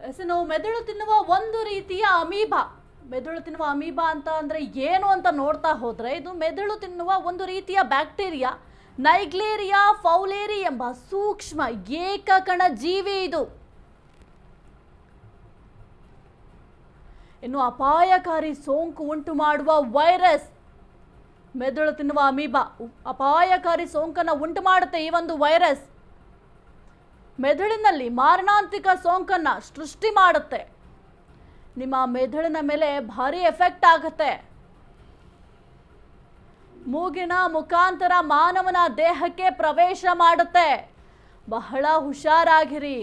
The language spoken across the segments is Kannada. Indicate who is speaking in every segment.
Speaker 1: ಎಸ್ ನಾವು ಮೆದುಳು ತಿನ್ನುವ ಒಂದು ರೀತಿಯ ಅಮೀಬಾ. ಮೆದುಳು ತಿನ್ನುವ ಅಮೀಬಾ ಅಂತ ಅಂದರೆ ಏನು ಅಂತ ನೋಡ್ತಾ ಹೋದರೆ ಇದು ಮೆದುಳು ತಿನ್ನುವ ಒಂದು ರೀತಿಯ ಬ್ಯಾಕ್ಟೀರಿಯಾ ನೈಗ್ಲೇರಿಯಾ ಫೌಲೇರಿ ಎಂಬ ಸೂಕ್ಷ್ಮ ಏಕಕಣ ಜೀವಿ ಇದು. ಇನ್ನು ಅಪಾಯಕಾರಿ ಸೋಂಕು ಉಂಟು ಮಾಡುವ ವೈರಸ್ ಮೆದುಳು ತಿನ್ನುವ ಅಮೀಬಾ ಅಪಾಯಕಾರಿ ಸೋಂಕನ್ನು ಉಂಟು ಮಾಡುತ್ತೆ. ಈ ಒಂದು ವೈರಸ್ ಮೆದುಳಿನಲ್ಲಿ ಮಾರಣಾಂತಿಕ ಸೋಂಕನ್ನು ಸೃಷ್ಟಿ ಮಾಡುತ್ತೆ. ನಿಮ್ಮ ಮೆದುಳಿನ ಮೇಲೆ ಭಾರಿ ಎಫೆಕ್ಟ್ ಆಗುತ್ತೆ. ಮೂಗಿನ ಮುಖಾಂತರ ಮಾನವನ ದೇಹಕ್ಕೆ ಪ್ರವೇಶ ಮಾಡುತ್ತೆ. ಬಹಳ ಹುಷಾರಾಗಿರಿ.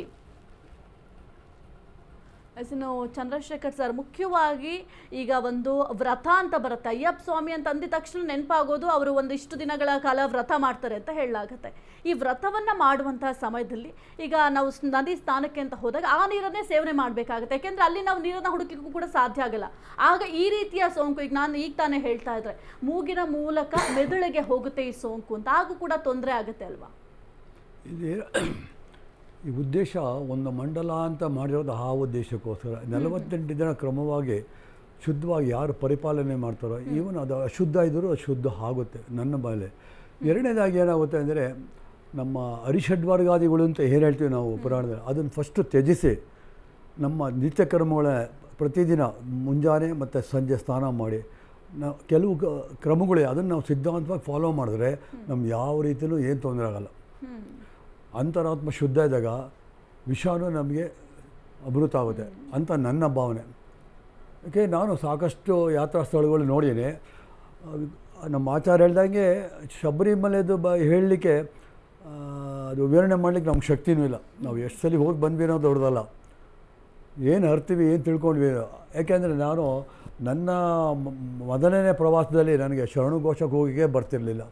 Speaker 1: ಇನ್ನು ಚಂದ್ರಶೇಖರ್ ಸರ್, ಮುಖ್ಯವಾಗಿ ಈಗ ಒಂದು ವ್ರತ ಅಂತ ಬರುತ್ತೆ. ಅಯ್ಯಪ್ಪ ಸ್ವಾಮಿ ಅಂತ ಅಂದಿದ ತಕ್ಷಣ ನೆನಪಾಗೋದು ಅವರು ಒಂದಿಷ್ಟು ದಿನಗಳ ಕಾಲ ವ್ರತ ಮಾಡ್ತಾರೆ ಅಂತ ಹೇಳಲಾಗುತ್ತೆ. ಈ ವ್ರತವನ್ನು ಮಾಡುವಂತಹ ಸಮಯದಲ್ಲಿ ಈಗ ನಾವು ನದಿ ಸ್ನಾನಕ್ಕೆ ಅಂತ ಹೋದಾಗ ಆ ನೀರನ್ನೇ ಸೇವನೆ ಮಾಡಬೇಕಾಗುತ್ತೆ. ಯಾಕೆಂದರೆ ಅಲ್ಲಿ ನಾವು ನೀರನ್ನು ಹುಡುಕಲಿಕ್ಕೂ ಕೂಡ ಸಾಧ್ಯ ಆಗಲ್ಲ. ಆಗ ಈ ರೀತಿಯ ಸೋಂಕು ಈಗ ತಾನೇ ಹೇಳ್ತಾ ಇದ್ರೆ ಮೂಗಿನ ಮೂಲಕ ಮೆದುಳಿಗೆ ಹೋಗುತ್ತೆ ಈ ಸೋಂಕು ಅಂತ, ಆಗೂ ಕೂಡ ತೊಂದರೆ ಆಗುತ್ತೆ ಅಲ್ವಾ?
Speaker 2: ಈ ಉದ್ದೇಶ ಒಂದು ಮಂಡಲ ಅಂತ ಮಾಡಿರೋದು ಆ ಉದ್ದೇಶಕ್ಕೋಸ್ಕರ. 48 ದಿನ ಕ್ರಮವಾಗಿ ಶುದ್ಧವಾಗಿ ಯಾರು ಪರಿಪಾಲನೆ ಮಾಡ್ತಾರೋ, ಈವನ್ ಅದು ಅಶುದ್ಧ ಇದ್ದರೂ ಅಶುದ್ಧ ಆಗುತ್ತೆ ನನ್ನ ಮೇಲೆ. ಎರಡನೇದಾಗಿ ಏನಾಗುತ್ತೆ ಅಂದರೆ ನಮ್ಮ ಅರಿಷಡ್ವರ್ಗಾದಿಗಳು ಅಂತ ಏನು ಹೇಳ್ತೀವಿ ನಾವು ಪುರಾಣದಲ್ಲಿ, ಅದನ್ನು ಫಸ್ಟು ತ್ಯಜಿಸಿ ನಮ್ಮ ನಿತ್ಯ ಕರ್ಮಗಳ ಪ್ರತಿದಿನ ಮುಂಜಾನೆ ಮತ್ತು ಸಂಜೆ ಸ್ನಾನ ಮಾಡಿ ನಾವು ಕೆಲವು ಕ್ರಮಗಳೇ ಅದನ್ನು ನಾವು ಸಿದ್ಧಾಂತವಾಗಿ ಫಾಲೋ ಮಾಡಿದ್ರೆ ನಮ್ಗೆ ಯಾವ ರೀತಿಯೂ ಏನು ತೊಂದರೆ ಆಗಲ್ಲ. ಅಂತರಾತ್ಮ ಶುದ್ಧ ಇದ್ದಾಗ ವಿಷಾನು ನಮಗೆ ಅಮೃತ ಆಗುತ್ತೆ ಅಂತ ನನ್ನ ಭಾವನೆ. ಯಾಕೆ ನಾನು ಸಾಕಷ್ಟು ಯಾತ್ರಾ ಸ್ಥಳಗಳು ನೋಡಿದ್ದೀನಿ. ನಮ್ಮ ಆಚಾರ್ಯ ಹೇಳ್ದಂಗೆ ಶಬರಿಮಲೆದು ಹೇಳಲಿಕ್ಕೆ ಅದು ವಿವರಣೆ ಮಾಡಲಿಕ್ಕೆ ನಮ್ಗೆ ಶಕ್ತಿನೂ ಇಲ್ಲ. ನಾವು ಎಷ್ಟು ಸಲ ಹೋಗಿ ಬಂದ್ವಿ ಅನ್ನೋದು ದೊಡ್ಡದಲ್ಲ, ಏನು ಹರ್ತೀವಿ ಏನು ತಿಳ್ಕೊಂಡ್ವಿ. ಯಾಕೆಂದರೆ ನಾನು ನನ್ನ ಮೊದಲನೇ ಪ್ರವಾಸದಲ್ಲಿ ನನಗೆ ಶರಣುಘೋಷಕ್ಕೆ ಹೋಗಿಗೆ ಬರ್ತಿರಲಿಲ್ಲ.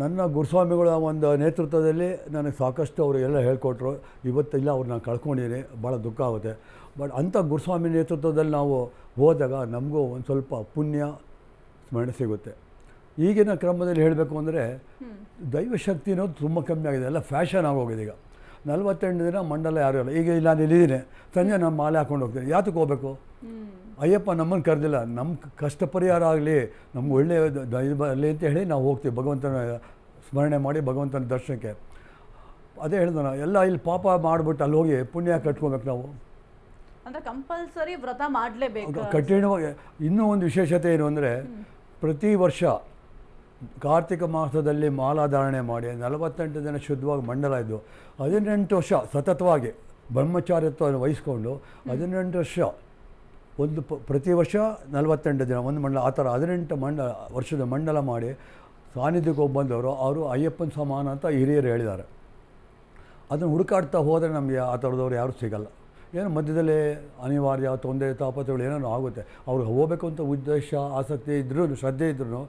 Speaker 2: ನನ್ನ ಗುರುಸ್ವಾಮಿಗಳ ಒಂದು ನೇತೃತ್ವದಲ್ಲಿ ನನಗೆ ಸಾಕಷ್ಟು ಅವರು ಎಲ್ಲ ಹೇಳ್ಕೊಟ್ರು. ಇವತ್ತಿಲ್ಲ ಅವ್ರು ನಾನು ಕಳ್ಕೊಂಡಿದ್ದೀನಿ, ಭಾಳ ದುಃಖ ಆಗುತ್ತೆ. ಬಟ್ ಅಂಥ ಗುರುಸ್ವಾಮಿ ನೇತೃತ್ವದಲ್ಲಿ ನಾವು ಹೋದಾಗ ನಮಗೂ ಒಂದು ಸ್ವಲ್ಪ ಪುಣ್ಯ ಸ್ಮರಣೆ ಸಿಗುತ್ತೆ. ಈಗಿನ ಕ್ರಮದಲ್ಲಿ ಹೇಳಬೇಕು ಅಂದರೆ ದೈವಶಕ್ತಿ ಅನ್ನೋದು ತುಂಬ ಕಮ್ಮಿ ಆಗಿದೆ, ಎಲ್ಲ ಫ್ಯಾಷನ್ ಆಗೋಗಿದೆ. ಈಗ 48 ದಿನ ಮಂಡಲ ಯಾರೂ ಇಲ್ಲ. ಈಗ ನಾನು ಇಲ್ಲಿದ್ದೀನಿ, ಸಂಜೆ ನಾನು ಮಾಲೆ ಹಾಕ್ಕೊಂಡು ಹೋಗ್ತೀನಿ. ಯಾತಕ್ಕೆ ಹೋಗಬೇಕು? ಅಯ್ಯಪ್ಪ ನಮ್ಮನ್ನು ಕರೆದಿಲ್ಲ, ನಮ್ಮ ಕಷ್ಟ ಪರಿಹಾರ ಆಗಲಿ, ನಮ್ಗೆ ಒಳ್ಳೆಯ ದೈವ ಬರಲಿ ಅಂತ ಹೇಳಿ ನಾವು ಹೋಗ್ತೀವಿ ಭಗವಂತನ ಸ್ಮರಣೆ ಮಾಡಿ ಭಗವಂತನ ದರ್ಶನಕ್ಕೆ. ಅದೇ ಹೇಳಿದ ನಾನು, ಎಲ್ಲ ಇಲ್ಲಿ ಪಾಪ ಮಾಡಿಬಿಟ್ಟು ಅಲ್ಲಿ ಹೋಗಿ ಪುಣ್ಯ ಕಟ್ಕೋಬೇಕು ನಾವು.
Speaker 1: ಅಂದರೆ ಕಂಪಲ್ಸರಿ ವ್ರತ ಮಾಡಲೇಬೇಕು.
Speaker 2: ಕಠಿಣವಾಗಿ ಇನ್ನೂ ಒಂದು ವಿಶೇಷತೆ ಏನು ಅಂದರೆ, ಪ್ರತಿ ವರ್ಷ ಕಾರ್ತಿಕ ಮಾಸದಲ್ಲಿ ಮಾಲಾಧಾರಣೆ ಮಾಡಿ 48 ದಿನ ಶುದ್ಧವಾಗಿ ಮಂಡಲ ಇದ್ದು 18 ವರ್ಷ ಸತತವಾಗಿ ಬ್ರಹ್ಮಚಾರ್ಯತ್ವವನ್ನು ವಹಿಸ್ಕೊಂಡು 18 ವರ್ಷ ಒಂದು ಪ್ರತಿ ವರ್ಷ 48 ದಿನ ಒಂದು ಮಂಡಲ, ಆ ಥರ 18 ವರ್ಷದ ಮಂಡಲ ಮಾಡಿ ಸಾನ್ನಿಧ್ಯಕ್ಕೆ ಹೋಗಿ ಬಂದವರು ಅವರು ಅಯ್ಯಪ್ಪನ ಸಮಾನ ಅಂತ ಹಿರಿಯರು ಹೇಳಿದ್ದಾರೆ. ಅದನ್ನು ಹುಡುಕಾಡ್ತಾ ಹೋದರೆ ನಮಗೆ ಆ ಥರದವ್ರು ಯಾರೂ ಸಿಗಲ್ಲ. ಏನು ಮಧ್ಯದಲ್ಲಿ ಅನಿವಾರ್ಯ ತೊಂದರೆ ತಾಪತ್ರಗಳು ಏನೇನೋ ಆಗುತ್ತೆ. ಅವ್ರಿಗೆ ಹೋಗಬೇಕು ಅಂತ ಉದ್ದೇಶ ಆಸಕ್ತಿ ಇದ್ರೂ ಶ್ರದ್ಧೆ ಇದ್ರೂ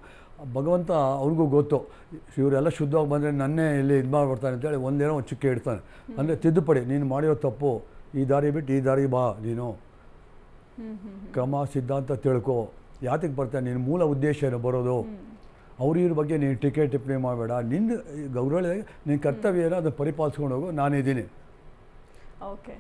Speaker 2: ಭಗವಂತ ಅವ್ರಿಗೂ ಗೊತ್ತು, ಇವರೆಲ್ಲ ಶುದ್ಧವಾಗಿ ಬಂದರೆ ನನ್ನೇ ಇಲ್ಲಿ ಇದು ಮಾಡಿಬಿಡ್ತಾನೆ ಅಂತೇಳಿ ಒಂದೇನೋ ಒಂದು ಚಿಕ್ಕ ಇಡ್ತಾನೆ. ಅಂದರೆ ತಿದ್ದುಪಡಿ, ನೀನು ಮಾಡಿರೋ ತಪ್ಪು, ಈ ದಾರಿ ಬಿಟ್ಟು ಈ ದಾರಿಗೆ ಬಾ, ನೀನು ಕ್ರಮ ಸಿದ್ಧಾಂತ ತಿಳ್ಕೊ, ಯಾತಕ್ಕೆ ಬರ್ತಾನೆ, ನಿನ್ನ ಮೂಲ ಉದ್ದೇಶ ಏನು ಬರೋದು, ಅವ್ರ ಬಗ್ಗೆ ನೀನು ಟಿಪ್ಪಣಿ ಮಾಡಬೇಡ, ನಿನ್ನ ಗೌರವ ನಿನ್ನ ಕರ್ತವ್ಯ ಏನೋ ಅದನ್ನು ಪರಿಪಾಲಿಸ್ಕೊಂಡು ಹೋಗು, ನಾನಿದ್ದೀನಿ.
Speaker 1: ಓಕೆ.